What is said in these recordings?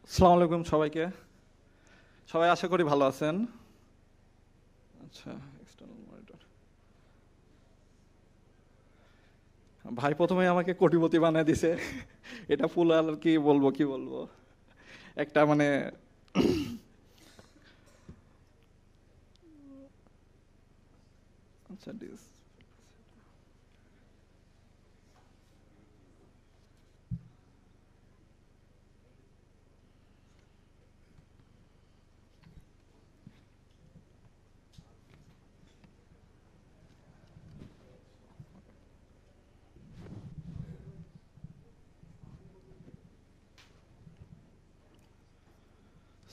আসসালামু আলাইকুম সবাইকে। সবাই আশা করি ভালো আছেন। আচ্ছা, এক্সটার্নাল মনিটর। ভাই প্রথমে আমাকে কোটিপতি বানিয়ে দিছে। এটা ফুল আর কি বলবো একটা মানে আচ্ছা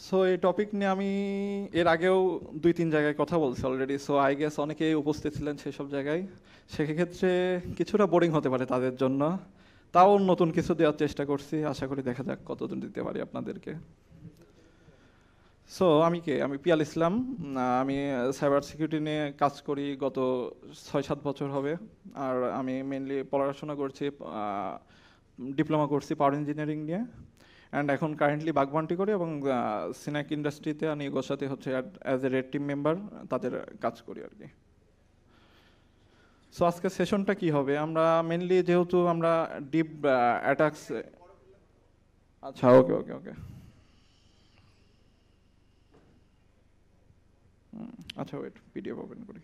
সো এই টপিক নিয়ে আমি এর আগেও 2-3 জায়গায় কথা বলছি অলরেডি। সো আই গেস অনেকেই উপস্থিত ছিলেন সেসব জায়গায়। সেক্ষেত্রে কিছুটা বোরিং হতে পারে তাদের জন্য। তাও নতুন কিছু দেওয়ার চেষ্টা করছি, আশা করি দেখা যাক কতদূর দিতে পারি আপনাদেরকে। সো আমি পিয়াল ইসলাম। আমি সাইবার সিকিউরিটি নিয়ে কাজ করি গত 6-7 বছর হবে। আর আমি মেনলি পড়াশোনা করছি, ডিপ্লোমা করছি পাওয়ার ইঞ্জিনিয়ারিং নিয়ে। অ্যান্ড এখন কারেন্টলি বাগবান্টি করি এবং সিনাক ইন্ডাস্ট্রিতে আমি গোসাতে হচ্ছে as a red team member তাদের কাজ করি আর কি। সো আজকে সেশনটা কি হবে, আমরা মেনলি যেহেতু আমরা ডিপ অ্যাটাকস। আচ্ছা, ওকে ওকে ওকে। আচ্ছা, ওয়েট, পিডিএফ ওপেন করি।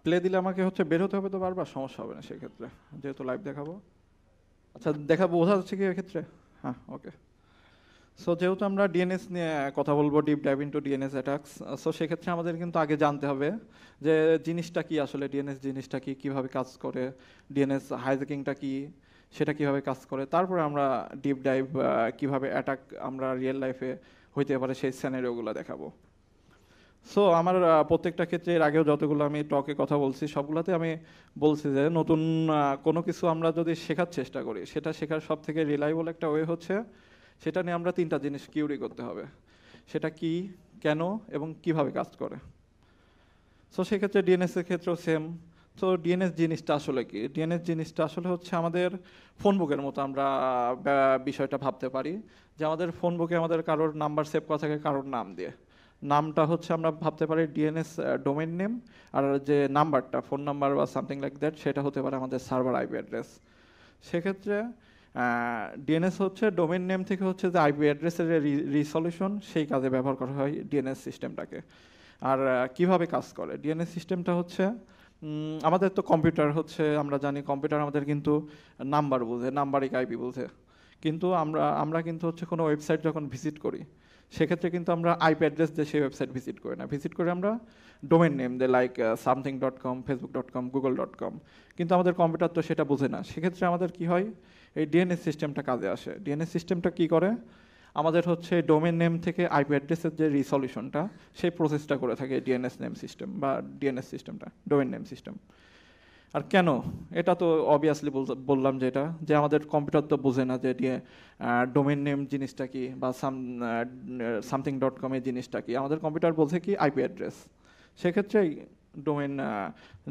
প্লে দিলে আমাকে হচ্ছে বের হতে হবে তো বারবার, সমস্যা হবে না সেক্ষেত্রে, যেহেতু লাইভ দেখাবো। আচ্ছা, দেখাবো, বোঝা যাচ্ছে কি এক্ষেত্রে? হ্যাঁ, ওকে। সো যেহেতু আমরা ডিএনএস নিয়ে কথা বলবো, deep dive into DNS attacks. So সেক্ষেত্রে আমাদের কিন্তু আগে জানতে হবে যে জিনিসটা কি, আসলে ডিএনএস জিনিসটা কি, কিভাবে কাজ করে, ডিএনএস হাইজ্যাকিংটা কি, সেটা কিভাবে কাজ করে। তারপরে আমরা ডিপ ডাইভ কিভাবে অ্যাটাক আমরা রিয়েল লাইফে হইতে পারে সেই স্যানারিওগুলো দেখাবো। সো আমার প্রত্যেকটা ক্ষেত্রে এর আগেও যতগুলো আমি টকে কথা বলছি সবগুলোতে আমি বলছি যে নতুন কোনো কিছু আমরা যদি শেখার চেষ্টা করি, সেটা শেখার সব থেকে রিলায়েবল একটা ওয়ে হচ্ছে সেটা নিয়ে আমরা 3টা জিনিস কিউরি করতে হবে। সেটা কি, কেন এবং কিভাবে কাজ করে। সো সেক্ষেত্রে ডিএনএস এর ক্ষেত্রেও সেম। তো ডিএনএস জিনিসটা আসলে কি, ডিএনএস জিনিসটা আসলে হচ্ছে আমাদের ফোন বুকের মতো আমরা বিষয়টা ভাবতে পারি। যে আমাদের ফোন বুকে আমাদের কারোর নাম্বার সেভ করা থাকে কারোর নাম দিয়ে। নামটা হচ্ছে আমরা ভাবতে পারি ডিএনএস ডোমেইন নেম। আর যে নাম্বারটা, ফোন নাম্বার বা সামথিং লাইক দ্যাট, সেটা হতে পারে আমাদের সার্ভার আইপি অ্যাড্রেস। সেক্ষেত্রে ডিএনএস হচ্ছে ডোমেইন নেম থেকে হচ্ছে যে আইপি অ্যাড্রেসের রিসলিউশন, সেই কাজে ব্যবহার করা হয় ডিএনএস সিস্টেমটাকে। আর কিভাবে কাজ করে ডিএনএস সিস্টেমটা হচ্ছে, আমাদের তো কম্পিউটার হচ্ছে, আমরা জানি কম্পিউটার আমাদের কিন্তু নাম্বার বোঝে, নাম্বারিক আইপি বোঝে। কিন্তু আমরা আমরা কিন্তু হচ্ছে কোনো ওয়েবসাইট যখন ভিজিট করি, সেক্ষেত্রে কিন্তু আমরা আইপি অ্যাড্রেস দিয়ে সেই ওয়েবসাইট ভিজিট করি না, ভিজিট করে আমরা ডোমেন নেম দে, লাইক something.com, facebook.com, google.com। কিন্তু আমাদের কম্পিউটার তো সেটা বোঝে না। সেক্ষেত্রে আমাদের কি হয়, এই ডিএনএস সিস্টেমটা কাজে আসে। ডিএনএস সিস্টেমটা কি করে, আমাদের হচ্ছে ডোমেন নেম থেকে আইপি অ্যাড্রেসের যে রিসলিউশনটা, সেই প্রসেসটা করে থাকে ডিএনএস নেম সিস্টেম বা ডিএনএস সিস্টেমটা, ডোমেন নেম সিস্টেম। আর কেন, এটা তো অবভিয়াসলি বললাম যে এটা যে আমাদের কম্পিউটার তো বোঝে না যে ডোমেন নেম জিনিসটা কি বা something.com এর জিনিসটা কি। আমাদের কম্পিউটার বোঝে কি, আইপি অ্যাড্রেস। সেক্ষেত্রে ডোমেন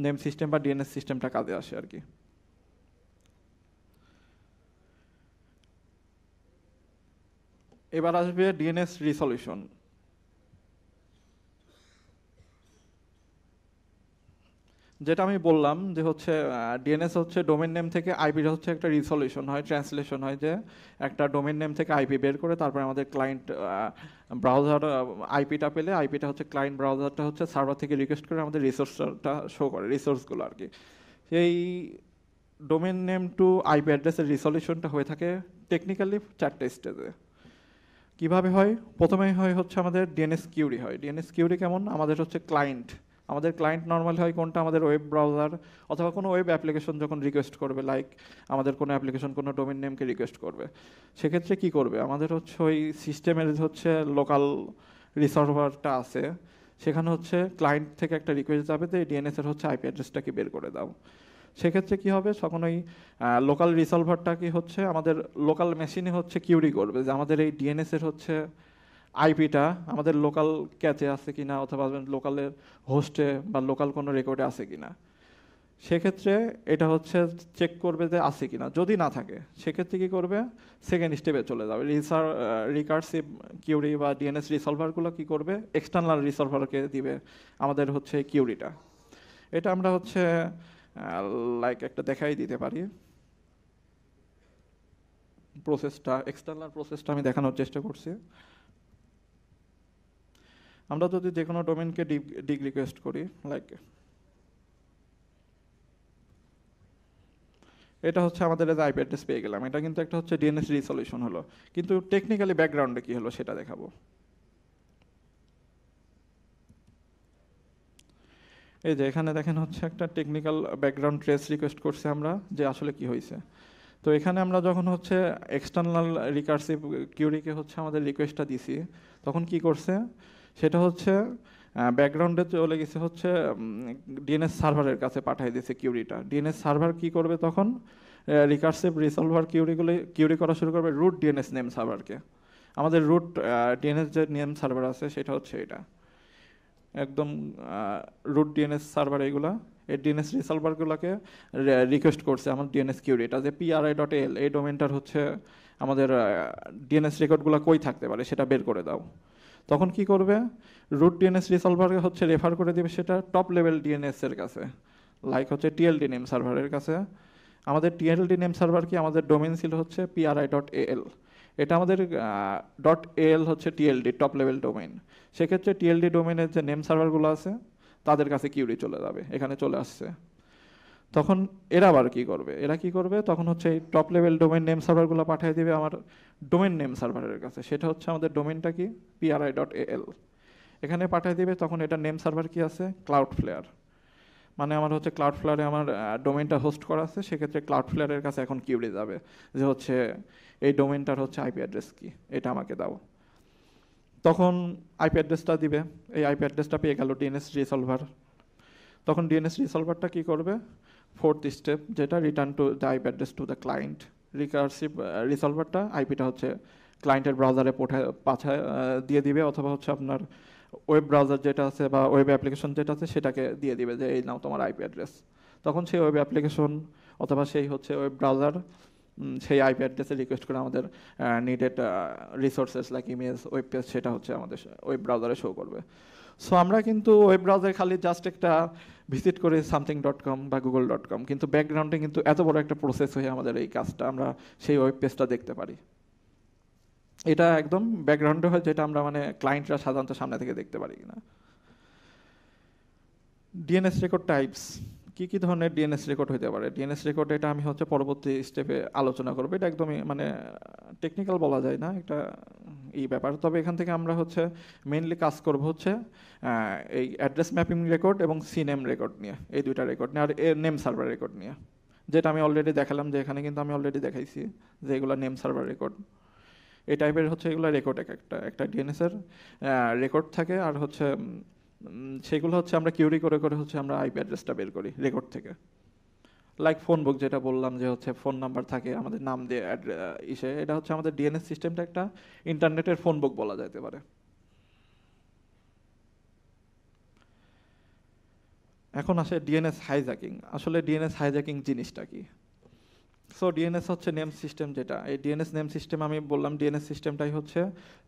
নেম সিস্টেম বা ডিএনএস সিস্টেমটা কাজে আসে আর কি। এবার আসবে ডিএনএস রিসলিউশন। যেটা আমি বললাম যে হচ্ছে ডিএনএস হচ্ছে ডোমেন নেম থেকে আইপির হচ্ছে একটা রিসলিউশন হয়, ট্রান্সলেশন হয়, যে একটা ডোমেন নেম থেকে আইপি বের করে তারপরে আমাদের ক্লায়েন্ট ব্রাউজার আইপিটা পেলে, আইপিটা হচ্ছে ক্লায়েন্ট ব্রাউজারটা হচ্ছে সার্ভার থেকে রিকোয়েস্ট করে আমাদের রিসোর্সটা শো করে, রিসোর্সগুলো আর কি। সেই ডোমেন নেম টু আইপি অ্যাড্রেসের রিসলিউশনটা হয়ে থাকে টেকনিক্যালি 4টে স্টেজে। কিভাবে হয়, প্রথমেই হয় হচ্ছে আমাদের ডিএনএস কিউরি হয়। ডিএনএস কিউরি কেমন, আমাদের হচ্ছে ক্লায়েন্ট, আমাদের ক্লায়েন্ট নর্মালি হয় কোনটা, আমাদের ওয়েব ব্রাউজার অথবা কোনো ওয়েব অ্যাপ্লিকেশন যখন রিকোয়েস্ট করবে, লাইক আমাদের কোনো অ্যাপ্লিকেশন কোনো ডোমেন নেমকে রিকোয়েস্ট করবে, সেক্ষেত্রে কি করবে, আমাদের হচ্ছে ওই সিস্টেমের হচ্ছে লোকাল রিসর্ভারটা আছে, সেখানে হচ্ছে ক্লায়েন্ট থেকে একটা রিকোয়েস্ট যাবে যে ডিএনএস এর হচ্ছে আইপি অ্যাড্রেসটাকে বের করে দাও। সেক্ষেত্রে কি হবে, তখন ওই লোকাল রিসলভারটা কি হচ্ছে আমাদের লোকাল মেশিনে হচ্ছে কিউরি করবে যে আমাদের এই ডিএনএস এর হচ্ছে আইপিটা আমাদের লোকাল ক্যাচে আছে কিনা অথবা লোকালের হোস্টে বা লোকাল কোনো রেকর্ডে আছে কিনা। সেক্ষেত্রে এটা হচ্ছে চেক করবে যে আছে কিনা, যদি না থাকে সেক্ষেত্রে কি করবে, সেকেন্ড স্টেপে চলে যাবে। রিকার্সিভ কিউরি বা ডিএনএস রিসলভারগুলো কি করবে, এক্সটার্নাল রিসলভারকে দিবে আমাদের হচ্ছে কিউরিটা। এটা আমরা হচ্ছে লাইক একটা দেখাই দিতে পারি, প্রসেসটা, এক্সটার্নাল প্রসেসটা আমি দেখানোর চেষ্টা করছি। আমরা যদি যে কোনো ডোমেনকে ডিগ রিকোয়েস্ট করি, লাইক এটা হচ্ছে আমাদের যে আইপি অ্যাড্রেস পেয়ে গেলাম, এটা কিন্তু একটা হচ্ছে ডিএনএস রিসলিউশন হলো, কিন্তু টেকনিক্যালি ব্যাকগ্রাউন্ডে কি হলো সেটা দেখাবো। এই যে এখানে দেখেন হচ্ছে একটা টেকনিক্যাল ব্যাকগ্রাউন্ড ট্রেস রিকোয়েস্ট করছি আমরা, যে আসলে কি হয়েছে। তো এখানে আমরা যখন হচ্ছে এক্সটার্নাল রিকার্সিভ কিউরিকে হচ্ছে আমাদের রিকোয়েস্টটা দিছি, তখন কি করছে সেটা হচ্ছে ব্যাকগ্রাউন্ডে চলে গেছে হচ্ছে ডিএনএস সার্ভারের কাছে পাঠিয়ে দিয়েছে কিউরিটা। ডিএনএস সার্ভার কি করবে তখন, রিকার্সিভ রিসলভার কিউরি করা শুরু করবে রুট ডিএনএস নেম সার্ভারকে। আমাদের রুট ডিএনএস যে নেম সার্ভার আছে সেটা হচ্ছে এটা, একদম রুট ডিএনএস সার্ভার। এইগুলা এই ডিএনএস রিসলভারগুলোকে রিকোয়েস্ট করছে আমার ডিএনএস কিউরিটা, যে PRI.AL এই ডোমেনটার হচ্ছে আমাদের ডিএনএস রেকর্ডগুলো কই থাকতে পারে সেটা বের করে দাও। তখন কি করবে, রুট ডিএনএস রিসলভারকে হচ্ছে রেফার করে দেবে সেটা টপ লেভেল ডিএনএস এর কাছে, লাইক হচ্ছে TLD নেম সার্ভারের কাছে। আমাদের TLD নেম সার্ভার কি, আমাদের ডোমেন ছিল হচ্ছে PRI.AL, এটা আমাদের .AL হচ্ছে TLD টপ লেভেল ডোমেন। সেক্ষেত্রে TLD ডোমেনের যে নেম সার্ভারগুলো আছে তাদের কাছে কিউরি চলে যাবে, এখানে চলে আসছে। তখন এরা আবার কি করবে, তখন হচ্ছে এই টপ লেভেল ডোমেন নেম সার্ভারগুলো পাঠিয়ে দিবে আমার ডোমেন নেম সার্ভারের কাছে, সেটা হচ্ছে আমাদের ডোমেনটা কি PRI.AL, এখানে পাঠিয়ে দিবে। তখন এটা নেম সার্ভার কি আছে, ক্লাউডফ্লেয়ার, মানে আমার হচ্ছে ক্লাউডফ্লেয়ারে আমার ডোমেনটা হোস্ট করা আছে, সেক্ষেত্রে ক্লাউডফ্লেয়ারের কাছে এখন কিউরি যাবে যে হচ্ছে এই ডোমেনটার হচ্ছে আইপি অ্যাড্রেস কি, এটা আমাকে দাও। তখন আইপি অ্যাড্রেসটা দিবে, এই আইপি অ্যাড্রেসটা পেয়ে গেল ডিএনএস রিসলভার। তখন ডিএনএস রিসলভারটা কি করবে, ফোর্থ স্টেপ যেটা, return to the IP address to the client. Recursive রিসলভারটা আইপিটা হচ্ছে ক্লায়েন্টের ব্রাউজারে পাঠায় দিয়ে দিবে, অথবা হচ্ছে আপনার ওয়েব ব্রাউজার যেটা আছে বা ওয়েব অ্যাপ্লিকেশন যেটা আছে সেটাকে দিয়ে দিবে যে এই নাও তোমার আইপি অ্যাড্রেস। তখন সেই ওয়েব অ্যাপ্লিকেশন অথবা সেই হচ্ছে ওয়েব ব্রাউজার সেই আইপি অ্যাড্রেসে রিকোয়েস্ট করে আমাদের needed resources like image, web page, সেটা হচ্ছে আমাদের ওয়েব ব্রাউজারে শো করবে। সো আমরা কিন্তু ওয়েব ব্রাউজারে খালি জাস্ট একটা ভিজিট করি something.com বা google.com, কিন্তু ব্যাকগ্রাউন্ডে কিন্তু এত বড় একটা প্রসেস হয়ে আমাদের এই কাজটা, আমরা সেই ওয়েব পেজটা দেখতে পারি। এটা একদম ব্যাকগ্রাউন্ডে হয়, যেটা আমরা মানে ক্লায়েন্টরা সাধারণত সামনে থেকে দেখতে পারি না। ডিএনএস রেকর্ড টাইপস, কি কি ধরনের ডিএনএস রেকর্ড হতে পারে, ডিএনএস রেকর্ড এটা আমি হচ্ছে পরবর্তী স্টেপে আলোচনা করবো, এটা একদমই মানে টেকনিক্যাল বলা যায় না, এটা এই ব্যাপার। তবে এখান থেকে আমরা হচ্ছে মেইনলি কাজ করব হচ্ছে এই অ্যাড্রেস ম্যাপিং রেকর্ড এবং সিনেম রেকর্ড নিয়ে, এই দুইটা রেকর্ড নিয়ে, আর নেম সার্ভার রেকর্ড নিয়ে, যেটা আমি অলরেডি দেখালাম, যে এখানে কিন্তু আমি অলরেডি দেখাইছি যে এগুলো নেম সার্ভার রেকর্ড। এই টাইপের হচ্ছে এগুলো রেকর্ড, একটা একটা ডিএনএসের রেকর্ড থাকে, আর হচ্ছে সেগুলো হচ্ছে আমরা কিউরি করে করে হচ্ছে আমরা আইপি অ্যাড্রেসটা বের করি রেকর্ড থেকে। লাইক ফোন বুক যেটা বললাম, যে হচ্ছে ফোন নাম্বার থাকে আমাদের নাম দিয়ে ইসে, এটা হচ্ছে আমাদের ডিএনএস সিস্টেমটা একটা ইন্টারনেটের ফোন বুক বলা যেতে পারে। এখন আসে ডিএনএস হাইজ্যাকিং। আসলে ডিএনএস হাইজ্যাকিং জিনিসটা কি? সো ডিএনএস হচ্ছে নেম সিস্টেম, যেটা এই ডিএনএস নেম সিস্টেম আমি বললাম, ডিএনএস সিস্টেমটাই হচ্ছে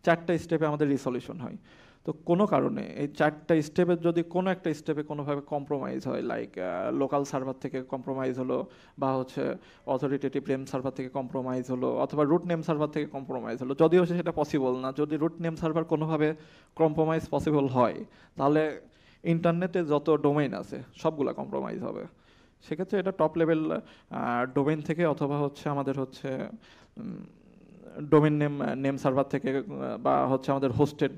4টা স্টেপে আমাদের রিসলিউশন হয়। তো কোনো কারণে এই 4টা স্টেপের যদি কোনো একটা স্টেপে কোনোভাবে কম্প্রোমাইজ হয়, লাইক লোকাল সার্ভার থেকে কম্প্রোমাইজ হলো, বা হচ্ছে অথরিটেটিভ নেম সার্ভার থেকে কম্প্রোমাইজ হলো, অথবা রুট নেম সার্ভার থেকে কম্প্রোমাইজ হলো, যদিও সেটা পসিবল না, যদি রুট নেম সার্ভার কোনোভাবে কম্প্রোমাইজ পসিবল হয়, তাহলে ইন্টারনেটে যত ডোমেইন আছে সবগুলা কম্প্রোমাইজ হবে। সেক্ষেত্রে এটা টপ লেভেল ডোমেন থেকে, অথবা হচ্ছে আমাদের হচ্ছে ডোমেন নেম সার্ভার থেকে, বা হচ্ছে আমাদের হোস্টেড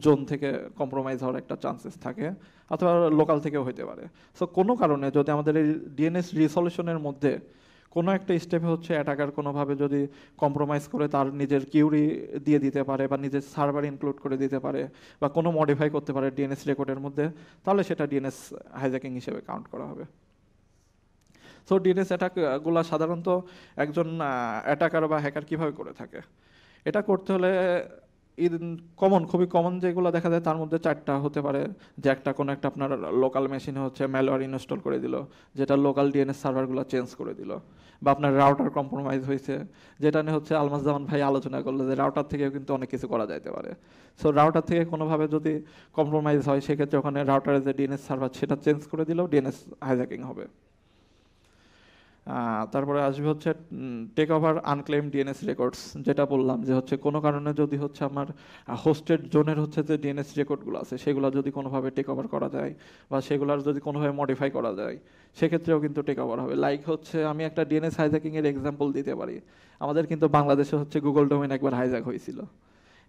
জোন থেকে কম্প্রোমাইজ হওয়ার একটা চান্সেস থাকে, অথবা লোকাল থেকেও হতে পারে। সো কোনো কারণে যদি আমাদের এই ডিএনএস রিসলিউশনের মধ্যে কোনো একটা স্টেপে হচ্ছে অ্যাটাকার কোনোভাবে যদি কম্প্রোমাইজ করে তার নিজের কিউরি দিয়ে দিতে পারে, বা নিজের সার্ভার ইনক্লুড করে দিতে পারে, বা কোনো মডিফাই করতে পারে ডিএনএস রেকর্ডের মধ্যে, তাহলে সেটা ডিএনএস হাইজ্যাকিং হিসেবে কাউন্ট করা হবে। সো ডিএনএস অ্যাটাকগুলো সাধারণত একজন অ্যাটাকার বা হ্যাকার কীভাবে করে থাকে, এটা করতে হলে কমন, খুবই কমন যেগুলো দেখা যায় তার মধ্যে 4টা হতে পারে। যে একটা কোনো একটা আপনার লোকাল মেশিনে হচ্ছে ম্যালওয়্যার ইনস্টল করে দিল, যেটা লোকাল ডিএনএস সার্ভারগুলো চেঞ্জ করে দিল, বা আপনার রাউটার কম্প্রোমাইজ হয়েছে, যেটা নিয়ে হচ্ছে আলমাস জামান ভাই আলোচনা করলো যে রাউটার থেকেও কিন্তু অনেক কিছু করা যাইতে পারে। সো রাউটার থেকে কোনোভাবে যদি কম্প্রোমাইজ হয় সেক্ষেত্রে ওখানে রাউটারের যে ডিএনএস সার্ভার সেটা চেঞ্জ করে দিলেও ডিএনএস হাইজ্যাকিং হবে। তারপরে আসবে হচ্ছে take over unclaimed DNS records, যেটা বললাম যে হচ্ছে কোনো কারণে যদি হচ্ছে আমার হোস্টেড জোনের হচ্ছে যে ডিএনএস রেকর্ডগুলো আছে সেগুলো যদি কোনোভাবে টেক ওভার করা যায় বা সেগুলোর যদি কোনোভাবে মডিফাই করা যায় সেক্ষেত্রেও কিন্তু টেক ওভার হবে। লাইক হচ্ছে আমি একটা ডিএনএস হাইজ্যাকিংয়ের এক্সাম্পল দিতে পারি। আমাদের কিন্তু বাংলাদেশে হচ্ছে গুগল ডোমেন একবার হাইজ্যাক হয়েছিল,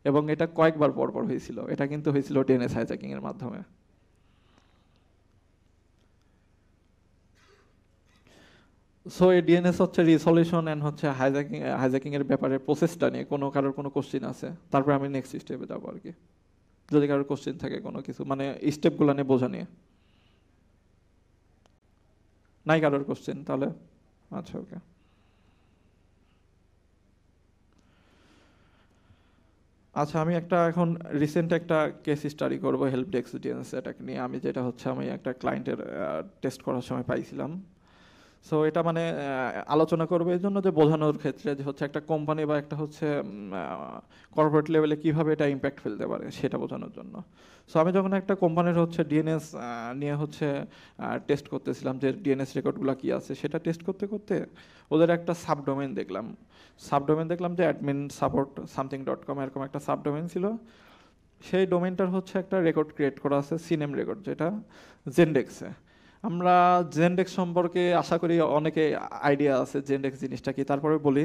এবং এটা কয়েকবার পরপর হয়েছিল। এটা কিন্তু হয়েছিল ডিএনএস হাইজ্যাকিংয়ের মাধ্যমে। সো এই ডিএনএস হচ্ছে রিসলিউশন অ্যান্ড হচ্ছে হাইজ্যাকিং এর ব্যাপারে প্রসেসটা নিয়ে কোনো কারোর কোনো কোশ্চিন আছে, তারপরে আমি নেক্সট স্টেপে যাবো আর কি। যদি কারোর কোশ্চিন থাকে কোনো কিছু মানে স্টেপগুলো নিয়ে বোঝা নিয়ে। নাই কারোর কোশ্চিন তাহলে? আচ্ছা, ওকে। আচ্ছা, আমি একটা এখন রিসেন্ট একটা কেস স্টাডি করবো হেল্প ডেস্ক ডিএনএস অ্যাটাক নিয়ে। আমি যেটা হচ্ছে আমি একটা ক্লায়েন্টের টেস্ট করার সময় পাইছিলাম। সো এটা মানে আলোচনা করবো এই জন্য যে বোঝানোর ক্ষেত্রে যে হচ্ছে একটা কোম্পানি বা একটা হচ্ছে কর্পোরেট লেভেলে কিভাবে এটা ইম্প্যাক্ট ফেলতে পারে সেটা বোঝানোর জন্য। সো আমি যখন একটা কোম্পানির হচ্ছে ডিএনএস নিয়ে হচ্ছে টেস্ট করতেছিলাম যে ডিএনএস রেকর্ডগুলো কী আছে, সেটা টেস্ট করতে করতে ওদের একটা সাবডোমেন দেখলাম। সাবডোমেন দেখলাম যে অ্যাডমিন সাপোর্ট সামথিং ডট কম এরকম একটা সাবডোমেন ছিল। সেই ডোমেনটার হচ্ছে একটা রেকর্ড ক্রিয়েট করা আছে, সিনেম রেকর্ড, যেটা জেন্ডেক্সে। আমরা জেন্ডেক্স সম্পর্কে আশা করি অনেকে আইডিয়া আছে জেন্ডেক্স জিনিসটা কি। তারপরে বলি,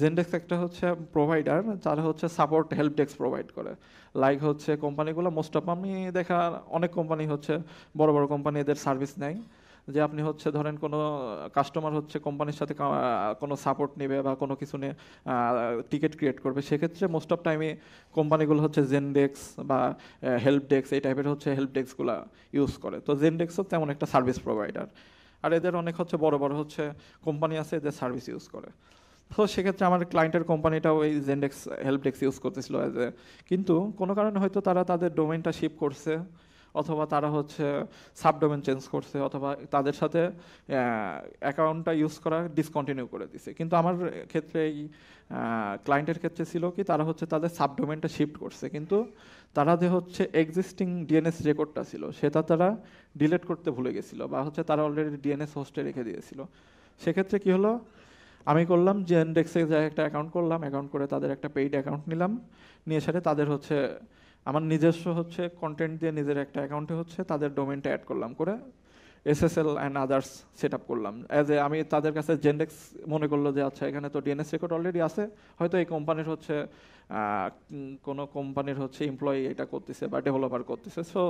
জেন্ডেক্স একটা হচ্ছে প্রোভাইডার যারা হচ্ছে সাপোর্ট হেল্প ডেস্ক প্রোভাইড করে। লাইক হচ্ছে কোম্পানিগুলো মোস্ট অফ আমি দেখা অনেক কোম্পানি হচ্ছে বড় বড় কোম্পানি এদের সার্ভিস নেয়। যে আপনি হচ্ছে ধরেন কোনো কাস্টমার হচ্ছে কোম্পানির সাথে কোনো সাপোর্ট নেবে বা কোনো কিছু নিয়ে টিকিট ক্রিয়েট করবে, সেক্ষেত্রে মোস্ট অফ টাইমে কোম্পানিগুলো হচ্ছে জেনডেক্স বা হেল্প ডেস্ক এই টাইপের হচ্ছে হেল্প ডেস্কগুলো ইউজ করে। তো জেনডেক্সও তেমন একটা সার্ভিস প্রোভাইডার, আর এদের অনেক হচ্ছে বড় বড় হচ্ছে কোম্পানি আছে এদের সার্ভিস ইউজ করে। তো সেক্ষেত্রে আমার ক্লায়েন্টের কোম্পানিটাও এই জেনডেক্স হেল্প ডেস্ক ইউজ করতেছিল অ্যাজ এ, কিন্তু কোনো কারণে হয়তো তারা তাদের ডোমেনটা শিপ করছে, অথবা তারা হচ্ছে সাবডোমেন চেঞ্জ করছে, অথবা তাদের সাথে অ্যাকাউন্টটা ইউজ করা ডিসকন্টিনিউ করে দিছে। কিন্তু আমার ক্ষেত্রে এই ক্লায়েন্টের ক্ষেত্রে ছিল কি তারা হচ্ছে তাদের সাবডোমেনটা শিফট করছে, কিন্তু তারা যে হচ্ছে এক্সিস্টিং ডিএনএস রেকর্ডটা ছিল সেটা তারা ডিলিট করতে ভুলে গেছিল, বা হচ্ছে তারা অলরেডি ডিএনএস হোস্টে রেখে দিয়েছিল। সেক্ষেত্রে কি হলো, আমি করলাম যে ইন্ডেক্সে যা একটা অ্যাকাউন্ট করলাম, অ্যাকাউন্ট করে তাদের একটা পেইড অ্যাকাউন্ট নিলাম, নিয়ে সাথে তাদের হচ্ছে আমার নিজস্ব হচ্ছে কন্টেন্ট দিয়ে নিজের একটা অ্যাকাউন্টে হচ্ছে তাদের ডোমেনটা অ্যাড করলাম, করে SSL and others set up করলাম। অ্যাজ এ আমি তাদের কাছে জেন্ডেক্স মনে করলো যে আচ্ছা এখানে তো ডিএনএস রেকর্ড অলরেডি আছে, হয়তো এই কোম্পানির হচ্ছে কোনো কোম্পানির হচ্ছে এমপ্লয়ি এটা করতেছে বা ডেভেলপার করতেছে, সো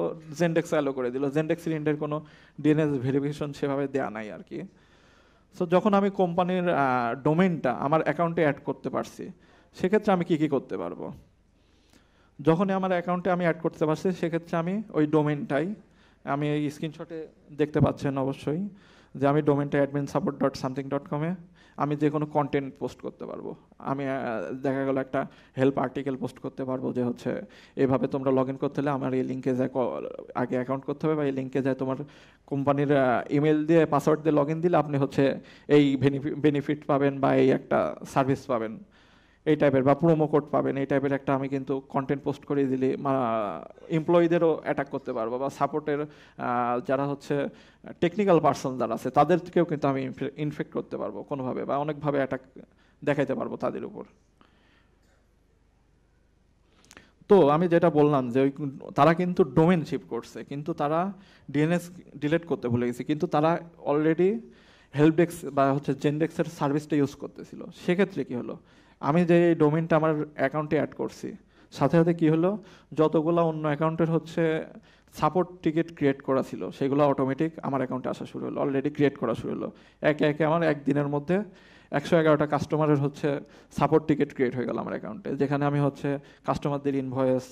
জেন্ডেক্স অ্যালো করে দিল। জেন্ডেক্স ইন্ডের কোনো ডিএনএস ভেরিফিকেশন সেভাবে দেওয়া নাই আর কি। সো যখন আমি কোম্পানির ডোমেনটা আমার অ্যাকাউন্টে অ্যাড করতে পারছি, সেক্ষেত্রে আমি কি কি করতে পারবো? যখনই আমার অ্যাকাউন্টে আমি অ্যাড করতে পারছি সেক্ষেত্রে আমি ওই ডোমেনটাই, আমি এই স্ক্রিনশটে দেখতে পাচ্ছেন অবশ্যই যে আমি ডোমেনটা admin support dot something dot কমে আমি যে কোনো কন্টেন্ট পোস্ট করতে পারবো। আমি দেখা গেলো একটা হেল্প আর্টিকেল পোস্ট করতে পারবো যে হচ্ছে এভাবে তোমরা লগ ইন করতে হলে আমার এই লিঙ্কে যায় আগে অ্যাকাউন্ট করতে হবে, বা এই লিঙ্কে যায় তোমার কোম্পানির ইমেল দিয়ে পাসওয়ার্ড দিয়ে লগ ইন দিলে আপনি হচ্ছে এই বেনিফিট পাবেন বা এই একটা সার্ভিস পাবেন এই টাইপের, বা প্রোমো কোড পাবেন এই টাইপের একটা আমি কিন্তু কন্টেন্ট পোস্ট করে দিলে এমপ্লয়ীদেরও অ্যাটাক করতে পারবো, বা সাপোর্টের যারা হচ্ছে টেকনিক্যাল পার্সন যারা আছে তাদেরকেও কিন্তু আমি ইনফেক্ট করতে পারবো কোনোভাবে, বা অনেকভাবে অ্যাটাক দেখাইতে পারবো তাদের উপর। তো আমি যেটা বললাম যে ওই তারা কিন্তু ডোমেন শিফট করছে, কিন্তু তারা ডিএনএস ডিলিট করতে ভুলে গেছে, কিন্তু তারা অলরেডি হেল্প ডেস্ক বা হচ্ছে জেনডেক্সের সার্ভিসটা ইউজ করতেছিল। সেক্ষেত্রে কি হলো, আমি যে ডোমেনটা আমার অ্যাকাউন্টে অ্যাড করছি, সাথে সাথে কি হলো, যতগুলো অন্য অ্যাকাউন্টের হচ্ছে সাপোর্ট টিকিট ক্রিয়েট করা ছিল সেগুলো অটোমেটিক আমার অ্যাকাউন্টে আসা শুরু হলো, অলরেডি ক্রিয়েট করা শুরু হলো। একে একে আমার একদিনের মধ্যে 111টা কাস্টমারের হচ্ছে সাপোর্ট টিকিট ক্রিয়েট হয়ে গেল আমার অ্যাকাউন্টে, যেখানে আমি হচ্ছে কাস্টমারদের invoice,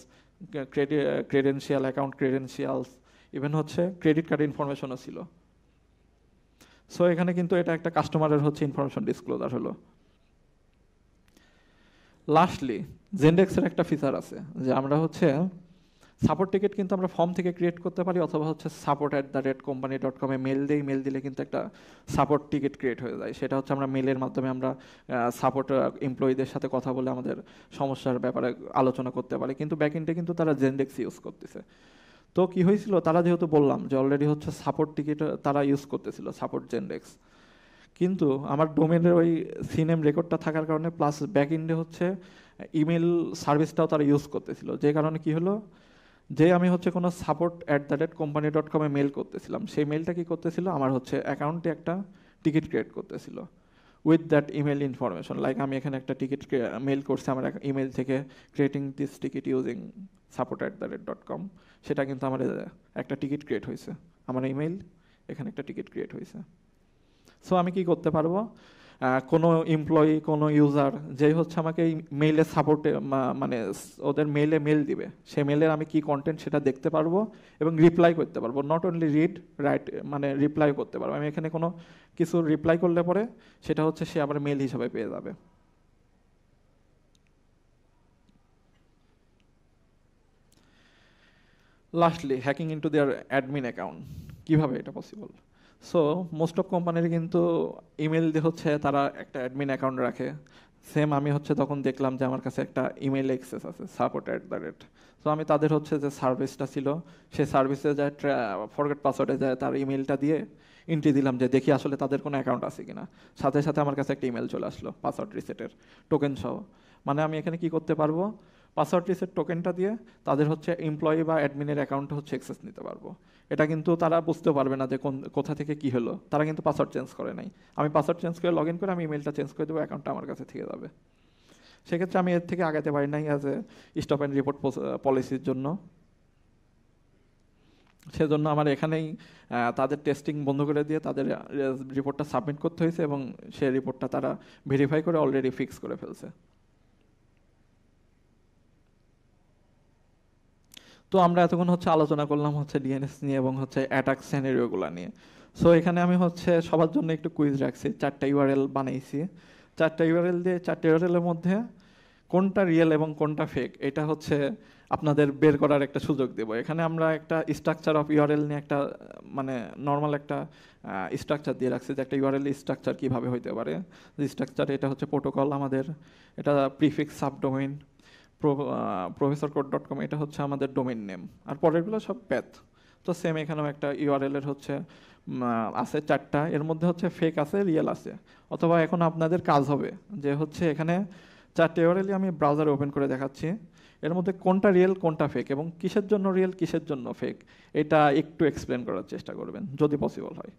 credential, account credentials, even হচ্ছে ক্রেডিট কার্ড ইনফরমেশনও ছিল। সো এখানে কিন্তু এটা একটা কাস্টমারের হচ্ছে ইনফরমেশন ডিসক্লোজার হলো। লাস্টলি জেন্ডেক্সের একটা ফিচার আছে যে আমরা হচ্ছে সাপোর্ট টিকিট কিন্তু আমরা ফর্ম থেকে ক্রিয়েট করতে পারি, অথবা হচ্ছে support@company.com-এ মেল দিলে কিন্তু একটা সাপোর্ট টিকিট ক্রিয়েট হয়ে যায়। সেটা হচ্ছে আমরা মেলের মাধ্যমে আমরা সাপোর্ট এমপ্লয়ীদের সাথে কথা বলে আমাদের সমস্যার ব্যাপারে আলোচনা করতে পারি, কিন্তু ব্যাকএন্ডে কিন্তু তারা জেন্ডেক্স ইউজ করতেছে। তো কি হয়েছিল, তারা যেহেতু বললাম যে অলরেডি হচ্ছে সাপোর্ট টিকিট তারা ইউজ করতেছিল, সাপোর্ট জেন্ডেক্স, কিন্তু আমার ডোমেনের ওই সিনেম রেকর্ডটা থাকার কারণে প্লাস ব্যাকএন্ডে হচ্ছে ইমেল সার্ভিসটাও তারা ইউজ করতেছিল, যে কারণে কি হলো, যে আমি হচ্ছে কোনো support@company.com-এ মেল করতেছিলাম, সেই মেলটা কি করতেছিল, আমার হচ্ছে অ্যাকাউন্টে একটা টিকিট ক্রিয়েট করতেছিল with that email information. Like আমি এখানে একটা টিকিট মেল করছি আমার ইমেল থেকে, creating this ticket using support@com, সেটা কিন্তু আমার একটা টিকিট ক্রিয়েট হয়েছে, আমার ইমেল এখানে একটা টিকিট ক্রিয়েট হয়েছে। সো আমি কি করতে পারবো, কোনো এমপ্লয়ি কোনো ইউজার যেই হচ্ছে আমাকে এই মেইলে সাপোর্টে মানে ওদের মেইলে মেল দিবে, সেই মেলের আমি কি কন্টেন্ট সেটা দেখতে পারবো এবং রিপ্লাই করতে পারবো, নট অনলি রিড রাইট, মানে রিপ্লাই করতে পারবো। আমি এখানে কোনো কিছু রিপ্লাই করলে পরে সেটা হচ্ছে সে আবার মেল হিসাবে পেয়ে যাবে। লাস্টলি হ্যাকিং ইনটু দেয়ার অ্যাডমিন অ্যাকাউন্ট, কিভাবে এটা পসিবল? সো মোস্ট অফ কোম্পানির কিন্তু ইমেল দিয়ে হচ্ছে তারা একটা অ্যাডমিন অ্যাকাউন্ট রাখে। সেম আমি হচ্ছে তখন দেখলাম যে আমার কাছে একটা ইমেল অ্যাক্সেস আছে support@, সো আমি তাদের হচ্ছে যে সার্ভিসটা ছিল সেই সার্ভিসে যায় ফরগেট পাসওয়ার্ডে যায় তার ইমেলটা দিয়ে এন্ট্রি দিলাম যে দেখি আসলে তাদের কোনো অ্যাকাউন্ট আছে কিনা, সাথে সাথে আমার কাছে একটা ইমেল চলে আসলো পাসওয়ার্ড রিসেটের টোকেন সহ। মানে আমি এখানে কি করতে পারবো, পাসওয়ার্ড রিসেট টোকেনটা দিয়ে তাদের হচ্ছে এমপ্লয়ি বা অ্যাডমিনের অ্যাকাউন্টে হচ্ছে অ্যাক্সেস নিতে পারবো। এটা কিন্তু তারা বুঝতে পারবে না যে কোথা থেকে কি হলো, তারা কিন্তু পাসওয়ার্ড চেঞ্জ করে নাই। আমি পাসওয়ার্ড চেঞ্জ করে লগ ইন করে আমি ইমেলটা চেঞ্জ করে দেবো, অ্যাকাউন্টটা আমার কাছে থেকে যাবে। সেক্ষেত্রে আমি এর থেকে আগাতে পারি নাই as a stop and report পলিসির জন্য। সেজন্য আমার এখানেই তাদের টেস্টিং বন্ধ করে দিয়ে তাদের রিপোর্টটা সাবমিট করতে হয়েছে এবং সেই রিপোর্টটা তারা ভেরিফাই করে অলরেডি ফিক্স করে ফেলছে। তো আমরা এতক্ষণ হচ্ছে আলোচনা করলাম হচ্ছে ডিএনএস নিয়ে এবং হচ্ছে অ্যাটাক সিনারিওগুলো নিয়ে। সো এখানে আমি হচ্ছে সবার জন্য একটু কুইজ রাখছি, 4টা ইউআরএল বানাইছি। 4টা ইউআরএল দিয়ে 4টা ইউআরএলের মধ্যে কোনটা রিয়েল এবং কোনটা ফেক এটা হচ্ছে আপনাদের বের করার একটা সুযোগ দেব। এখানে আমরা একটা স্ট্রাকচার অফ ইউআরএল নিয়ে একটা মানে নর্মাল একটা স্ট্রাকচার দিয়ে রাখছি যে একটা ইউআরএল স্ট্রাকচার কীভাবে হইতে পারে। যে স্ট্রাকচার এটা হচ্ছে প্রোটোকল আমাদের, এটা প্রিফিক্স সাবডোমেইন, professorcode.com এটা হচ্ছে আমাদের ডোমেইন নেম, আর পরেরগুলো সব প্যাথ। তো সেম এখানেও একটা ইউআরএল এর হচ্ছে আছে 4টা, এর মধ্যে হচ্ছে ফেক আছে রিয়েল আছে। অথবা এখন আপনাদের কাজ হবে যে হচ্ছে এখানে 4টা ইউআরএলই আমি ব্রাউজারে ওপেন করে দেখাচ্ছি, এর মধ্যে কোনটা রিয়েল কোনটা ফেক এবং কিসের জন্য রিয়েল কিসের জন্য ফেক এটা একটু এক্সপ্লেন করার চেষ্টা করবেন যদি পসিবল হয়।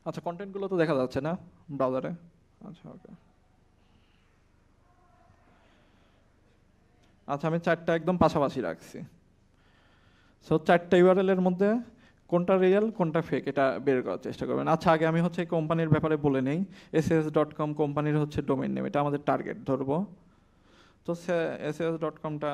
আচ্ছা, কন্টেন্টগুলো তো দেখা যাচ্ছে না ব্রাউজারে? আচ্ছা, ওকে। আচ্ছা, আমি 4টা একদম পাশাপাশি রাখছি। সো 4টা ইউআরএল এর মধ্যে কোনটা রিয়েল কোনটা ফেক এটা বের করার চেষ্টা করবেন। আচ্ছা, আগে আমি হচ্ছে কোম্পানির ব্যাপারে বলে নেই। ss.com কোম্পানির হচ্ছে ডোমেইন নেম, এটা আমাদের টার্গেট ধরবো। তো ss.comটা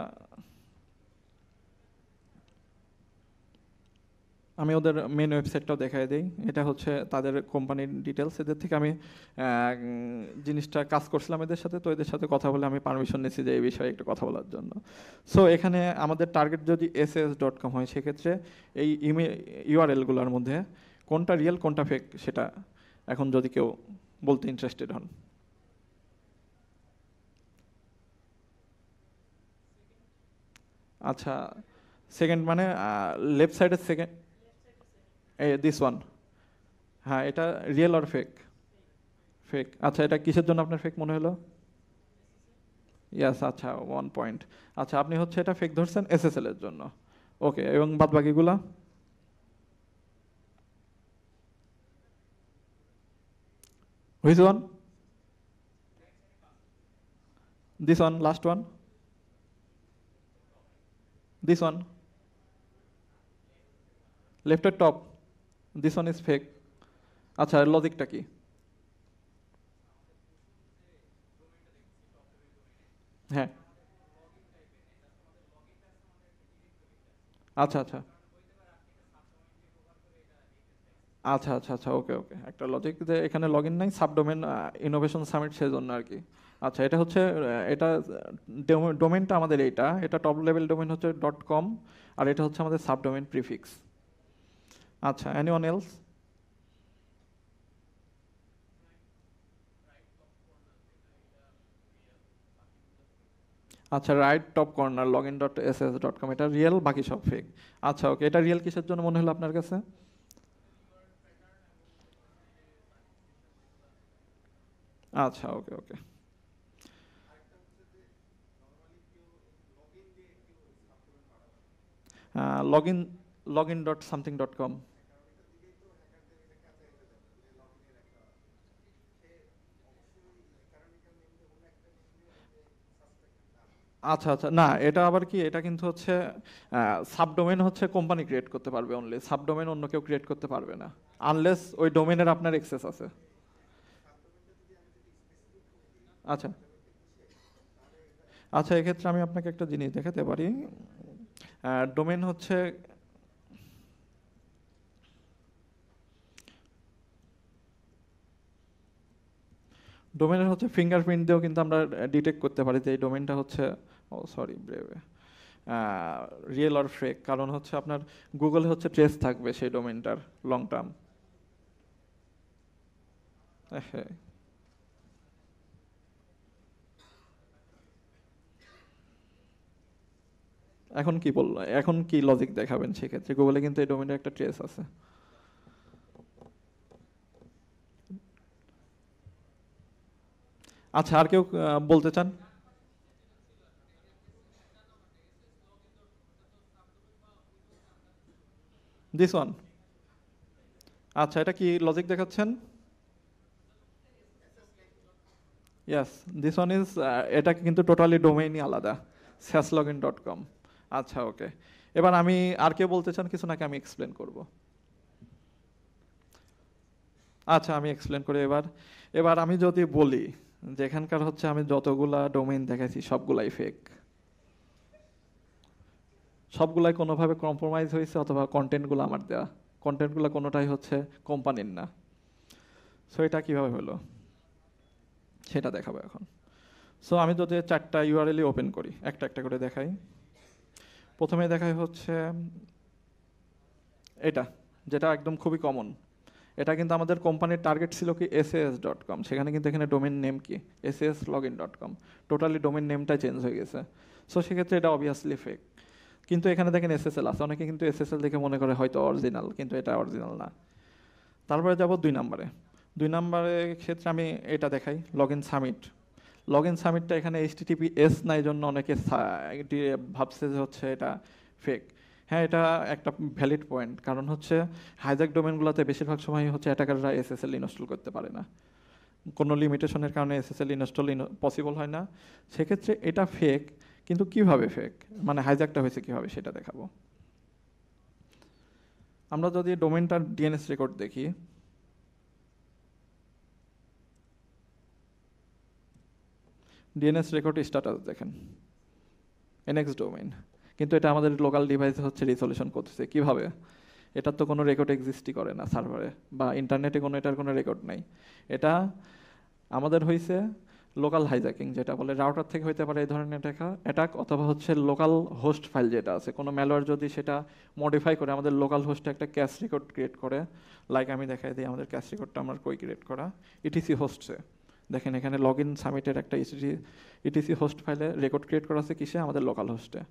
আমি ওদের মেন ওয়েবসাইটটাও দেখাই দিই, এটা হচ্ছে তাদের কোম্পানির ডিটেলস। এদের থেকে আমি জিনিসটা কাজ করছিলাম এদের সাথে, তো এদের সাথে কথা বলে আমি পারমিশন নিয়েছি যে এই বিষয়ে একটু কথা বলার জন্য। সো এখানে আমাদের টার্গেট যদি ss.com হয় সেক্ষেত্রে এই ইউআরএলগুলোর মধ্যে কোনটা রিয়েল কোনটা ফেক সেটা এখন যদি কেউ বলতে ইন্টারেস্টেড হন। আচ্ছা, সেকেন্ড মানে লেফট সাইডের সেকেন্ড, দিস ওয়ান, হ্যাঁ এটা রিয়েল আর ফেক? ফেক। আচ্ছা, এটা কিসের জন্য আপনার ফেক মনে হলো? ইয়াস, আচ্ছা 1 পয়েন্ট। আচ্ছা, আপনি হচ্ছে এটা ফেক ধরছেন এসএসএল এর জন্য, ওকে। এবং বাদ বাকিগুলা? Which one? This one, last one, this one, লেফটের top, this one is fake. আচ্ছা, লজিকটা কি? আচ্ছা আচ্ছা আচ্ছা আচ্ছা আচ্ছা, ওকে ওকে, একটা লজিক যে এখানে লগ ইন নাই, সাবডোমেন ইনোভেশন সামিট সেজন্য আর কি। আচ্ছা, এটা হচ্ছে এটা ডোমেনটা আমাদের এইটা, এটা টপ লেভেল ডোমেন হচ্ছে ডট কম, আর এটা হচ্ছে আমাদের সাবডোমেন প্রিফিক্স। আচ্ছা, এনিওয়ান এলস? আচ্ছা, right top corner log in dot S S dot com, এটা রিয়েল, বাকি সব ফেক। আচ্ছা ওকে, এটা রিয়েল কিসের জন্য মনে হলো আপনার কাছে? আচ্ছা okay okay. Log in, log in dot something dot com. আচ্ছা আচ্ছা, না এটা আবার কি, এটা কিন্তু হচ্ছে সাবডোমেন হচ্ছে কোম্পানি ক্রিয়েট করতে পারবে অনলি, সাবডোমেন অন্য কেউ ক্রিয়েট করতে পারবে না, আনলেস ওই ডোমেনের আপনার অ্যাক্সেস আছে। আচ্ছা আচ্ছা, এক্ষেত্রে আমি আপনাকে একটা জিনিস দেখাতে পারি। ডোমেন হচ্ছে, ডোমেনের হচ্ছে ফিঙ্গারপ্রিন্ট দিয়েও কিন্তু আমরা ডিটেক্ট করতে পারি যে এই ডোমেনটা হচ্ছে, ও সরি ব্রেভে, রিয়েল অর ফেক, কারণ হচ্ছে আপনার গুগলে হচ্ছে ট্রেস থাকবে সেই ডোমেনটার লং টার্ম। হ্যাঁ, এখন কি বললো, এখন কি লজিক দেখাবেন সেক্ষেত্রে? গুগলে কিন্তু এই ডোমেনের একটা ট্রেস আছে। আচ্ছা, আর কেউ বলতে চান? This one? আচ্ছা, এটা কি লজিক দেখাচ্ছেন? ইয়াস, দিস ওয়ান ইজ, এটা কিন্তু টোটালি ডোমেইনই আলাদা, saslogin.com। আচ্ছা ওকে, এবার আমি, আর কেউ বলতে চান কিছু নাকি আমি এক্সপ্লেন করব? আচ্ছা, আমি এক্সপ্লেন করি এবার। এবার আমি যদি বলি যে এখানকার হচ্ছে আমি যতগুলা ডোমেইন দেখাইছি সবগুলাই ফেক, সবগুলাই কোনোভাবে কম্প্রোমাইজ হয়েছে, অথবা কন্টেন্টগুলো আমার দেওয়া, কন্টেন্টগুলো কোনোটাই হচ্ছে কোম্পানির না। সো এটা কিভাবে হলো সেটা দেখাবো এখন। সো আমি যদি চারটা ইউআরএলই ওপেন করি, একটা একটা করে দেখাই। প্রথমে দেখাই হচ্ছে এটা, যেটা একদম খুবই কমন। এটা কিন্তু আমাদের কোম্পানির টার্গেট ছিল কি SAS.com, সেখানে কিন্তু এখানে ডোমেন নেম কি saslogin.com, টোটালি ডোমেন নেমটা চেঞ্জ হয়ে গেছে। সো সেক্ষেত্রে এটা অবভিয়াসলি ফেক। কিন্তু এখানে দেখেন SSL আছে, অনেকে কিন্তু SSL দেখে মনে করে হয়তো অরিজিনাল, কিন্তু এটা অরিজিনাল না। তারপরে যাব 2 নম্বরে। 2 নম্বরের ক্ষেত্রে আমি এটা দেখাই, log in summit. Log in সামিটটা এখানে HTTPS না, এই জন্য অনেকে ভাবছে যে হচ্ছে এটা ফেক। হ্যাঁ, এটা একটা ভ্যালিড পয়েন্ট, কারণ হচ্ছে হাইজ্যাক ডোমেনগুলোতে বেশিরভাগ সময় হচ্ছে অ্যাটাকাররা SSL ইনস্টল করতে পারে না, কোনো লিমিটেশনের কারণে SSL ইনস্টল পসিবল হয় না। সেক্ষেত্রে এটা ফেক, কিন্তু কিভাবে ফেক, মানে হাইজ্যাকটা হয়েছে কিভাবে সেটা দেখাবো। আমরা যদি ডোমেনটার DNS রেকর্ড দেখি, ডিএনএস রেকর্ড স্ট্যাটাস দেখেন, এনএক্স ডোমেইন, কিন্তু এটা আমাদের লোকাল ডিভাইসে হচ্ছে রিসলিউশন করতেছে কিভাবে? এটার তো কোনো রেকর্ড এক্সিস্টই করে না সার্ভারে, বা ইন্টারনেটে কোনো এটার কোনো রেকর্ড নাই। এটা আমাদের হয়েছে লোকাল হাইজ্যাকিং, যেটা বলে রাউটার থেকে হইতে পারে এই ধরনের অ্যাটাক, অথবা হচ্ছে লোকাল হোস্ট ফাইল যেটা আছে, কোনো ম্যালওয়্যার যদি সেটা মডিফাই করে আমাদের লোকাল হোস্টে একটা ক্যাশ রেকর্ড ক্রিয়েট করে। লাইক আমি দেখাই দিই আমাদের ক্যাশ রেকর্ডটা আমার কই ক্রিয়েট করা, ইটিসি হোস্টসে। দেখেন এখানে লগ ইন সামিটের একটা ইটিসি হোস্ট ফাইলে রেকর্ড ক্রিয়েট করা আছে কিসে, আমাদের লোকাল হোস্টে।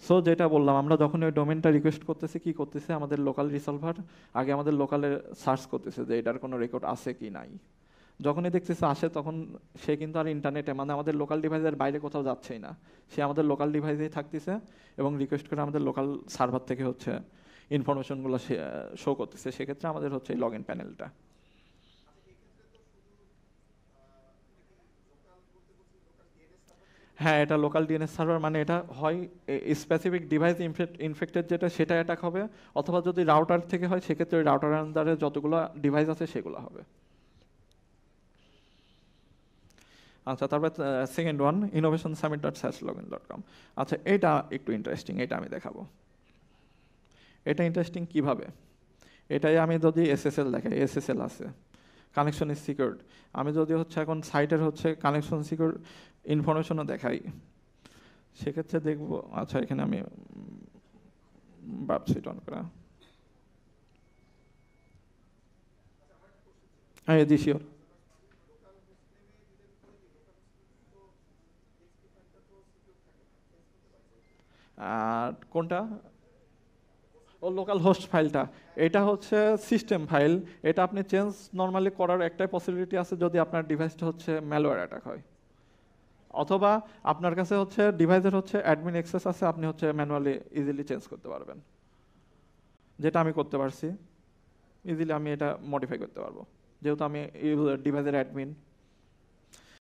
সো যেটা বললাম, আমরা যখন ওই ডোমেনটা রিকোয়েস্ট করতেছি, কি করতেছে আমাদের লোকাল রিসলভার, আগে আমাদের লোকালে সার্চ করতেছে যে এটার কোনো রেকর্ড আছে কি নাই। যখনই দেখতেছে আসে, তখন সে কিন্তু আর ইন্টারনেটে, মানে আমাদের লোকাল ডিভাইসের বাইরে কোথাও যাচ্ছেই না, সে আমাদের লোকাল ডিভাইসেই থাকতেছে, এবং রিকোয়েস্ট করে আমাদের লোকাল সার্ভার থেকে হচ্ছে ইনফরমেশনগুলো শো করতেছে। সেক্ষেত্রে আমাদের হচ্ছে এই লগ ইন প্যানেলটা। হ্যাঁ, এটা লোকাল ডিএনএস সার্ভার, মানে এটা হয় স্পেসিফিক ডিভাইস ইনফেক্টেড যেটা, সেটা অ্যাটাক হবে, অথবা যদি রাউটার থেকে হয় সেক্ষেত্রে ওই রাউটার আন্ডারে যতগুলো ডিভাইস আছে সেগুলো হবে। আচ্ছা, তারপর second one, innovation summit dot sash log in dot com. আচ্ছা, এটা একটু ইন্টারেস্টিং, এটা আমি দেখাবো। এটা ইন্টারেস্টিং কিভাবে, এটাই আমি যদি এসএসএল দেখাই, এসএসএল আছে, কানেকশন ইজ সিকিউরড। আমি যদি হচ্ছে এখন সাইটের হচ্ছে কানেকশন সিকিউর ইনফরমেশনও দেখাই, সেক্ষেত্রে দেখবো, আচ্ছা এখানে আমি ওয়েবসাইট অন করা, হ্যাঁ জি শিওর। আর কোনটা, ও লোকাল হোস্ট ফাইলটা, এটা হচ্ছে সিস্টেম ফাইল। এটা আপনি চেঞ্জ নর্মালি করার একটাই পসিবিলিটি আছে যদি আপনার ডিভাইসটা হচ্ছে ম্যালওয়্যার অ্যাটাক হয়, অথবা আপনার কাছে হচ্ছে ডিভাইসের হচ্ছে অ্যাডমিন অ্যাক্সেস আছে, আপনি হচ্ছে ম্যানুয়ালি ইজিলি চেঞ্জ করতে পারবেন, যেটা আমি করতে পারছি। ইজিলি আমি এটা মডিফাই করতে পারবো যেহেতু আমি ডিভাইসের অ্যাডমিন।